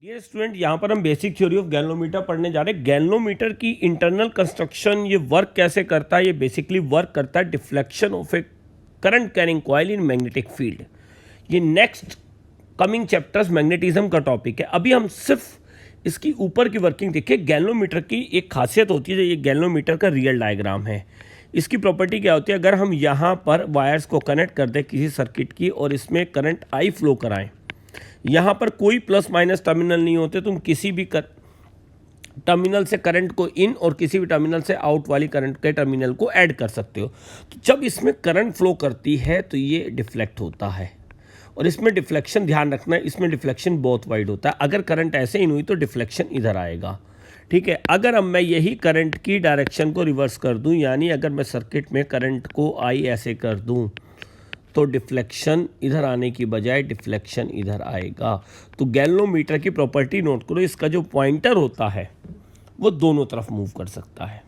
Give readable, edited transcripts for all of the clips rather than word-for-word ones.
Dear student, यहाँ पर हम बेसिक थ्योरी ऑफ गैल्वेनोमीटर पढ़ने जा रहे हैं। गैल्वेनोमीटर की इंटरनल कंस्ट्रक्शन, ये वर्क कैसे करता है। ये बेसिकली वर्क करता है deflection of A current carrying coil in magnetic field. ये नेक्स्ट कमिंग चैप्टर्स मैग्नेटिज्म का टॉपिक है। अभी हम सिर्फ इसकी ऊपर की वर्किंग देखिए। गैल्वेनोमीटर की एक खासियत होती है, ये गैल्वेनोमीटर का रियल डायग्राम है। इसकी प्रॉपर्टी क्या होती है, अगर हम यहाँ पर वायर्स को कनेक्ट कर दें किसी सर्किट की और इसमें करंट आई फ्लो कराएं, यहाँ पर कोई प्लस माइनस टर्मिनल नहीं होते, तुम किसी भी टर्मिनल से करंट को इन और किसी भी टर्मिनल से आउट वाली करंट के टर्मिनल को ऐड कर सकते हो। तो जब इसमें करंट फ्लो करती है तो ये डिफ्लेक्ट होता है, और इसमें डिफ्लेक्शन ध्यान रखना है, इसमें डिफ्लेक्शन बहुत वाइड होता है। अगर करंट ऐसे इन हुई तो डिफ्लेक्शन इधर आएगा, ठीक है। अगर अब मैं यही करंट की डायरेक्शन को रिवर्स कर दूं, यानी अगर मैं सर्किट में करंट को आई ऐसे कर दूं तो डिफ्लेक्शन इधर आने की बजाय डिफ्लेक्शन इधर आएगा। तो गैल्वेनोमीटर की प्रॉपर्टी नोट करो, इसका जो पॉइंटर होता है वो दोनों तरफ मूव कर सकता है।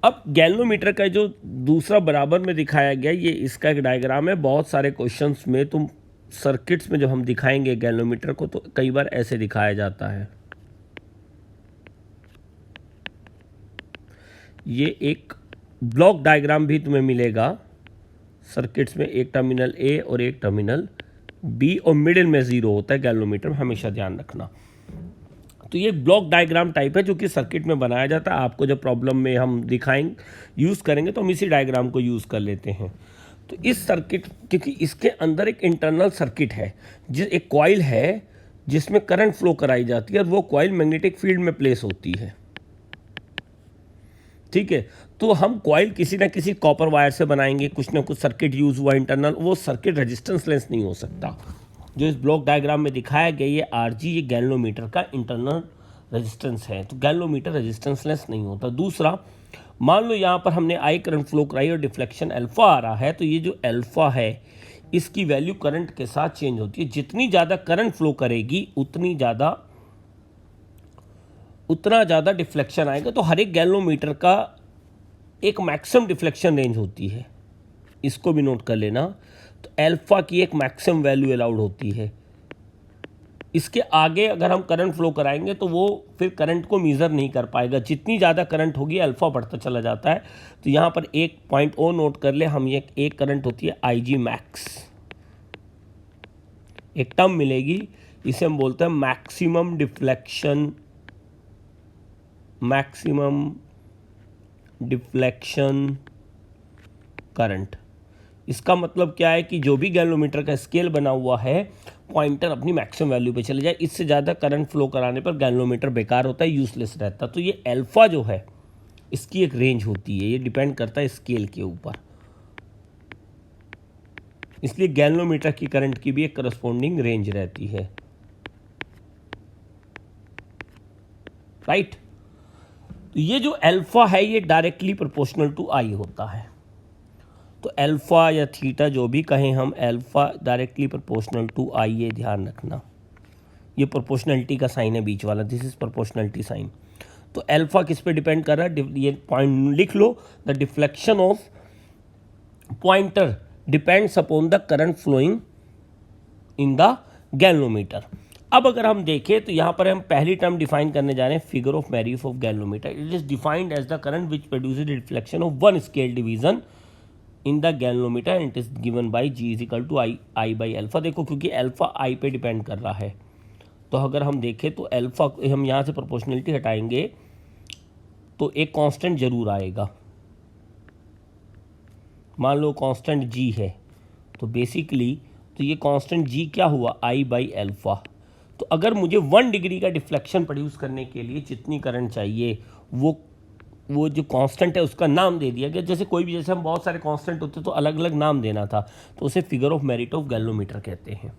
अब गैल्वेनोमीटर का जो दूसरा बराबर में दिखाया गया, ये इसका एक डायग्राम है। बहुत सारे क्वेश्चंस में तुम सर्किट्स में जब हम दिखाएंगे गैल्वेनोमीटर को तो कई बार ऐसे दिखाया जाता है। ये एक ब्लॉक डायग्राम भी तुम्हें मिलेगा सर्किट्स में, एक टर्मिनल ए और एक टर्मिनल बी, और मिडिल में जीरो होता है गैल्वेनोमीटर में, हमेशा ध्यान रखना। तो ये ब्लॉक डायग्राम टाइप है जो कि सर्किट में बनाया जाता है। आपको जब प्रॉब्लम में हम दिखाएंगे यूज़ करेंगे तो हम इसी डायग्राम को यूज़ कर लेते हैं। तो इस सर्किट, क्योंकि इसके अंदर एक इंटरनल सर्किट है, एक कॉइल है जिसमें करंट फ्लो कराई जाती है, और वो कॉइल मैग्नेटिक फील्ड में प्लेस होती है, ठीक है। तो हम कॉइल किसी ना किसी कॉपर वायर से बनाएंगे, कुछ ना कुछ सर्किट यूज़ हुआ इंटरनल, वो सर्किट रेजिस्टेंस लेस नहीं हो सकता। जो इस ब्लॉक डायग्राम में दिखाया गया ये आरजी, ये गैल्वेनोमीटर का इंटरनल रेजिस्टेंस है। तो गैल्वेनोमीटर रेजिस्टेंस लेस नहीं होता। दूसरा, मान लो यहाँ पर हमने आई करंट फ्लो कराई और डिफ्लेक्शन अल्फा आ रहा है, तो ये जो अल्फा है इसकी वैल्यू करंट के साथ चेंज होती है। जितनी ज़्यादा करंट फ्लो करेगी उतना ज़्यादा डिफ्लेक्शन आएगा। तो हर एक गैल्वेनोमीटर का एक मैक्सिमम डिफ्लेक्शन रेंज होती है, इसको भी नोट कर लेना। तो अल्फा की एक मैक्सिमम वैल्यू अलाउड होती है। इसके आगे अगर हम करंट फ्लो कराएंगे तो वो फिर करंट को मेज़र नहीं कर पाएगा। जितनी ज़्यादा करंट होगी अल्फा बढ़ता चला जाता है। तो यहाँ पर एक पॉइंट और नोट कर ले हम, ये एक करंट होती है IG मैक्स, एक टर्म मिलेगी, इसे हम बोलते हैं मैक्सिमम डिफ्लेक्शन करंट। इसका मतलब क्या है कि जो भी गैल्वेनोमीटर का स्केल बना हुआ है, पॉइंटर अपनी मैक्सिमम वैल्यू पे चले जाए। इससे ज़्यादा करंट फ्लो कराने पर गैल्वेनोमीटर बेकार होता है, यूजलेस रहता। तो ये अल्फा जो है इसकी एक रेंज होती है, ये डिपेंड करता है स्केल के ऊपर। इसलिए गैल्वेनोमीटर की करंट की भी एक करस्पॉन्डिंग रेंज रहती है, राइट। तो ये जो अल्फा है ये डायरेक्टली प्रोपोर्शनल टू आई होता है। तो अल्फा या थीटा जो भी कहें हम, अल्फा डायरेक्टली प्रोपोर्शनल टू आई, ये ध्यान रखना। ये प्रोपोर्शनलिटी का साइन है बीच वाला, दिस इज प्रोपोर्शनलिटी साइन। तो अल्फा किस पे डिपेंड कर रहा है, ये पॉइंट लिख लो, the deflection of pointer depends upon the current flowing in the galvanometer. अब अगर हम देखें तो यहाँ पर हम पहली टर्म डिफाइन करने जा रहे हैं, figure of merit of galvanometer. It is defined as the current which produces reflection of one scale division in the galvanometer and it is given by G is equal to I by alpha. देखो क्योंकि alpha आई पे depend कर रहा है, तो अगर हम देखें तो अल्फा, हम यहाँ से प्रोपोर्शनलिटी हटाएंगे तो एक कांस्टेंट जरूर आएगा। मान लो कांस्टेंट G है, तो बेसिकली तो ये कांस्टेंट G क्या हुआ, आई बाई अल्फा। तो अगर मुझे 1 डिग्री का डिफ्लेक्शन प्रोड्यूस करने के लिए जितनी करंट चाहिए, वो जो कांस्टेंट है उसका नाम दे दिया गया। जैसे कोई भी, जैसे हम बहुत सारे कांस्टेंट होते तो अलग अलग नाम देना था, तो उसे figure of merit of galvanometer कहते हैं,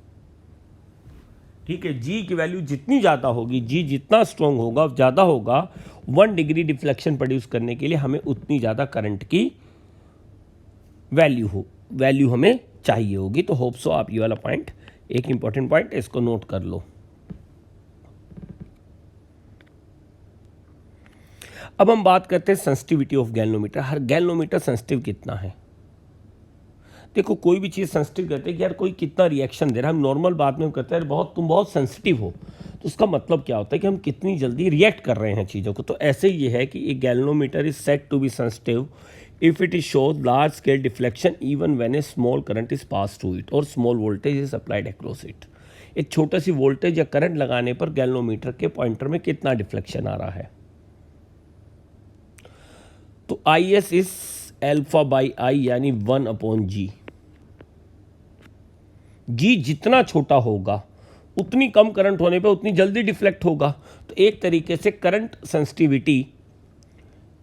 ठीक है। G की वैल्यू जितनी ज़्यादा होगी, G जितना स्ट्रॉन्ग होगा, ज़्यादा होगा, 1 डिग्री डिफ्लेक्शन प्रोड्यूस करने के लिए हमें उतनी ज़्यादा करंट की वैल्यू हमें चाहिए होगी। तो होप सो आप ये वाला पॉइंट, एक इंपॉर्टेंट पॉइंट, इसको नोट कर लो। अब हम बात करते हैं sensitivity of galvanometer. Her galvanometer sensitive कितना है। देखो कोई भी चीज़ सेंसिटिव करते हैं कि यार कोई कितना रिएक्शन दे रहा है। हम नॉर्मल बात में करते हैं तुम बहुत सेंसिटिव हो, तो उसका मतलब क्या होता है कि हम कितनी जल्दी रिएक्ट कर रहे हैं चीज़ों को। तो ऐसे ये है कि एक galvanometer is said to be sensitive if it is shows large scale deflection even when a small current is pass through it or small voltage is applied across it. एक छोटा सी वोल्टेज या current लगाने पर galvanometer के pointer में कितना deflection आ रहा है। तो I S is alpha by I यानी 1/G। जी जितना छोटा होगा उतनी कम करंट होने पे उतनी जल्दी डिफ्लेक्ट होगा। तो एक तरीके से current sensitivity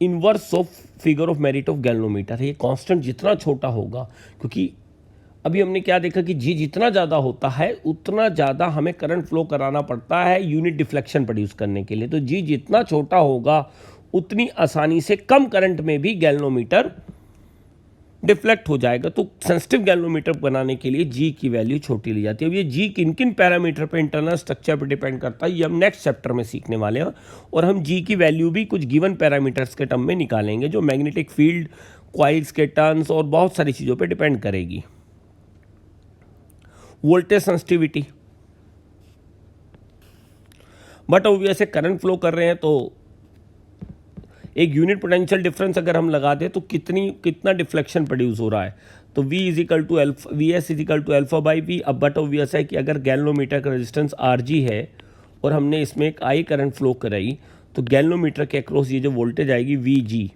inverse of figure of merit of galvanometer है। ये कांस्टेंट जितना छोटा होगा, क्योंकि अभी हमने क्या देखा कि जी जितना ज़्यादा होता है उतना ज़्यादा हमें करंट फ्लो कराना पड़ता है यूनिट डिफ्लेक्शन प्रोड्यूस करने के लिए। तो जी जितना छोटा होगा उतनी आसानी से कम करंट में भी गैल्वेनोमीटर डिफ्लेक्ट हो जाएगा। तो सेंसिटिव गैल्वेनोमीटर बनाने के लिए जी की वैल्यू छोटी ली जाती है। अब ये जी किन किन पैरामीटर पे, इंटरनल स्ट्रक्चर पे डिपेंड करता है, ये हम नेक्स्ट चैप्टर में सीखने वाले हैं। और हम जी की वैल्यू भी कुछ गिवन पैरामीटर्स के टर्म में निकालेंगे जो मैग्नेटिक फील्ड, कॉइल्स के टर्न्स और बहुत सारी चीज़ों पे डिपेंड करेगी। वोल्टेज सेंसिटिविटी, बट अब ऐसे करंट फ्लो कर रहे हैं तो एक यूनिट पोटेंशियल डिफरेंस अगर हम लगा दें तो कितना डिफ्लेक्शन प्रोड्यूस हो रहा है। तो V is equal to alpha, V S is equal to alpha by V. अब बट ऑब्वियस है कि अगर गैल्वेनोमीटर का रेजिस्टेंस RG है और हमने इसमें एक I करंट फ्लो कराई तो गैल्वेनोमीटर के अक्रॉस ये जो वोल्टेज आएगी VG,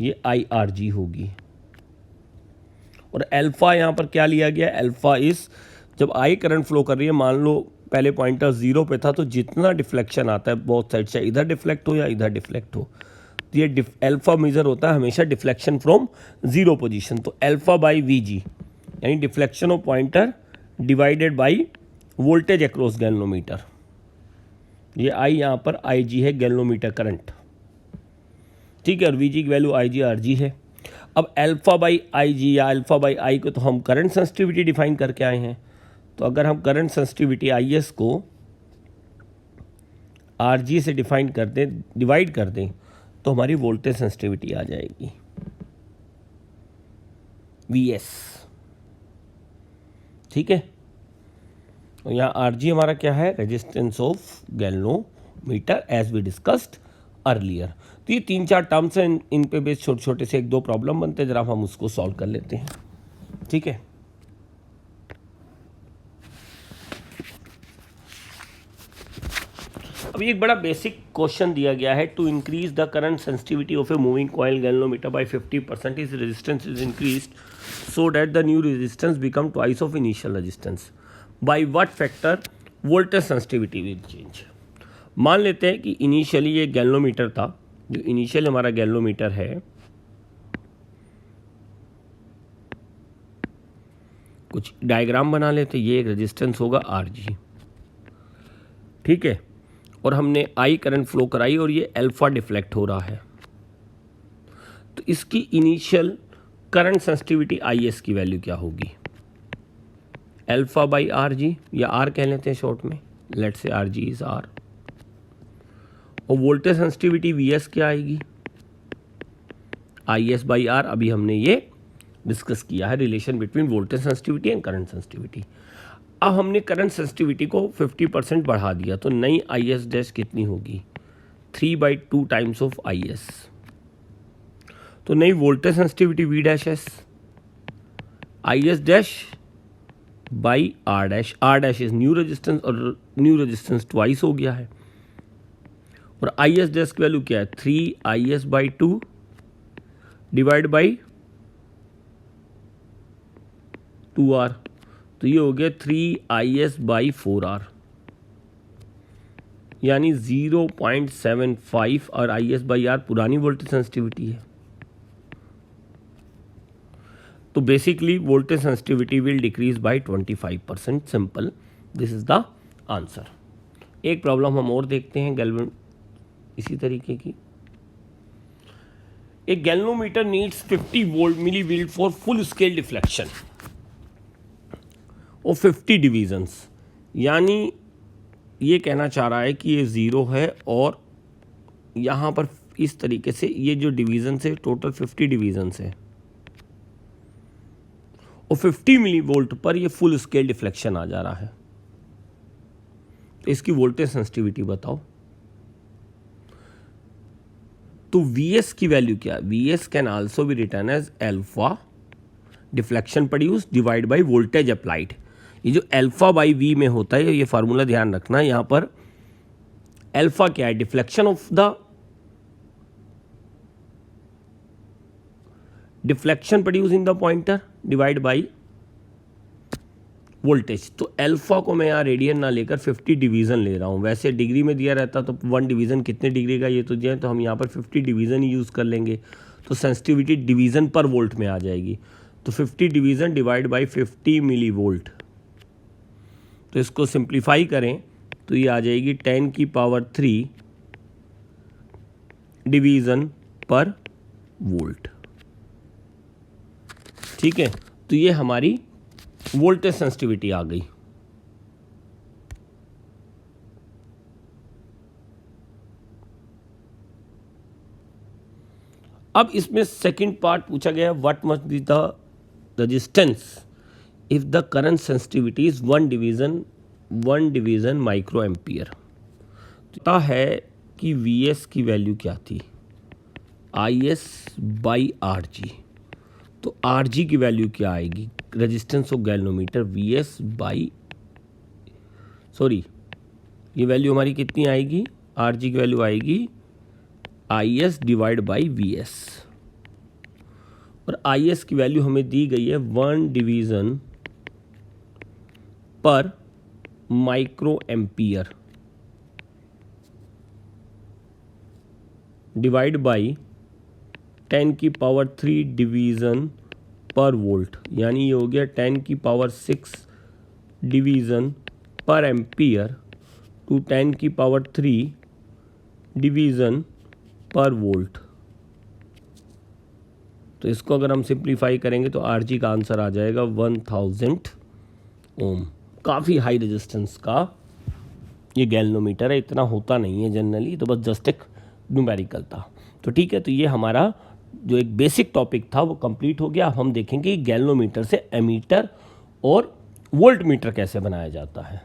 ये IRG होगी। और अल्फा यहाँ पर क्या लिया गया, अल्फा इस जब I करंट फ्लो कर रही है, मान लो पहले पॉइंटर 0 पे था, तो जितना डिफ्लेक्शन आता है बोथ साइड से, इधर डिफ्लेक्ट हो या इधर डिफ्लेक्ट हो, तो ये अल्फा मेजर होता है हमेशा डिफ्लेक्शन फ्रॉम 0 पोजीशन। तो अल्फा बाई VG यानी deflection of pointer divided by voltage across galvanometer. ये I यहाँ पर IG है गैल्वेनोमीटर करंट, ठीक है, और VG की वैल्यू IGRG है। अब अल्फा बाई IG या अल्फा बाई I को तो हम करंट सेंसिटिविटी डिफाइन करके आए हैं। तो अगर हम करंट सेंसिटिविटी IS को RG से डिफाइन कर दें, डिवाइड कर दें, तो हमारी वोल्टेज सेंसिटिविटी आ जाएगी VS, ठीक है। और यहाँ RG हमारा क्या है, resistance of galvanometer as we discussed earlier. तो ये 3-4 टर्म्स हैं, इन पे बेस छोटे छोटे से 1-2 प्रॉब्लम बनते हैं, जरा हम उसको सॉल्व कर लेते हैं, ठीक है। अभी एक बड़ा बेसिक क्वेश्चन दिया गया है, to increase the current sensitivity of a moving coil galvanometer by 50% is resistance is increased so that the new resistance become twice of initial resistance, by what factor voltage sensitivity will change. मान लेते हैं कि initially ये galvanometer था, जो initial हमारा galvanometer है, कुछ डायग्राम बना लेते, ये एक रेजिस्टेंस होगा RG, ठीक है, और हमने I करंट फ्लो कराई और ये अल्फा डिफ्लेक्ट हो रहा है। तो इसकी इनिशियल करंट सेंसिटिविटी IS की वैल्यू क्या होगी, अल्फा बाई RG, या R कह लेते हैं शॉर्ट में, let's say RG is R। और वोल्टेज सेंसिटिविटी VS क्या आएगी, IS बाई R। अभी हमने ये डिस्कस किया है relation between voltage sensitivity and current sensitivity. अब हमने करंट सेंसिटिविटी को 50% बढ़ा दिया, तो नई IS डैश कितनी होगी, 3/2 टाइम्स ऑफ IS। तो नई voltage sensitivity V dash S, IS dash by R dash. R dash is new resistance और न्यू रेजिस्टेंस ट्वाइस हो गया है। और IS डैश की वैल्यू क्या है, 3IS/2 डिवाइड बाई 2R। तो ये हो गया 3IS/4R, यानी 0.75। और IS/R पुरानी वोल्टेज सेंसिटिविटी है। तो basically voltage sensitivity will decrease by 25%, simple, this is the answer. एक प्रॉब्लम हम और देखते हैं गैल्वेन इसी तरीके की। एक galvanometer needs 50 millivolt for full scale deflection और 50 डिवीजन्स, यानी ये कहना चाह रहा है कि ये 0 है और यहाँ पर इस तरीके से ये जो डिवीजन है टोटल 50 डिवीजन्स है, और 50 मिली वोल्ट पर ये फुल स्केल डिफ्लेक्शन आ जा रहा है। तो इसकी वोल्टेज सेंसिटिविटी बताओ। तो Vs की वैल्यू क्या है? Vs can also be written as alpha deflection produce divide by voltage applied. ये जो अल्फा बाई वी में होता है, ये फार्मूला ध्यान रखना। यहाँ पर अल्फा क्या है? Deflection of the deflection produce in the pointer divide by voltage. तो अल्फा को मैं यहाँ रेडियन ना लेकर 50 डिवीज़न ले रहा हूँ। वैसे डिग्री में दिया रहता तो 1 डिवीज़न कितने डिग्री का ये तो दिया है, तो हम यहाँ पर 50 डिवीज़न ही यूज़ कर लेंगे। तो सेंसिटिविटी डिवीज़न पर वोल्ट में आ जाएगी। तो 50 division divide by 50 millivolt. तो इसको सिंप्लीफाई करें तो ये आ जाएगी 10 की पावर 3 डिवीज़न पर वोल्ट। ठीक है, तो ये हमारी वोल्टेज सेंसिटिविटी आ गई। अब इसमें सेकंड पार्ट पूछा गया, what must be the resistance if the current sensitivity is 1 division micro ampere. पता है कि Vs की वैल्यू क्या थी? Is by Rg। तो Rg की वैल्यू क्या आएगी? Resistance of galvanometer Vs by ये वैल्यू हमारी कितनी आएगी? Rg की वैल्यू आएगी Is डिवाइड बाई Vs। और Is की वैल्यू हमें दी गई है 1 डिवीज़न पर माइक्रो एम्पियर डिवाइड बाई 10 की पावर 3 डिवीज़न पर वोल्ट, यानी ये हो गया 10 की पावर 6 डिवीज़न पर एम्पियर टू 10 की पावर 3 डिवीज़न पर वोल्ट। तो इसको अगर हम सिंप्लीफाई करेंगे तो Rg का आंसर आ जाएगा 1000 ओम। काफ़ी हाई रेजिस्टेंस का ये गैल्वेनोमीटर है, इतना होता नहीं है जनरली, तो बस जस्ट एक न्यूमेरिकल था। तो ठीक है, तो ये हमारा जो एक बेसिक टॉपिक था वो कंप्लीट हो गया। अब हम देखेंगे कि गैल्वेनोमीटर से एमीटर और वोल्टमीटर कैसे बनाया जाता है।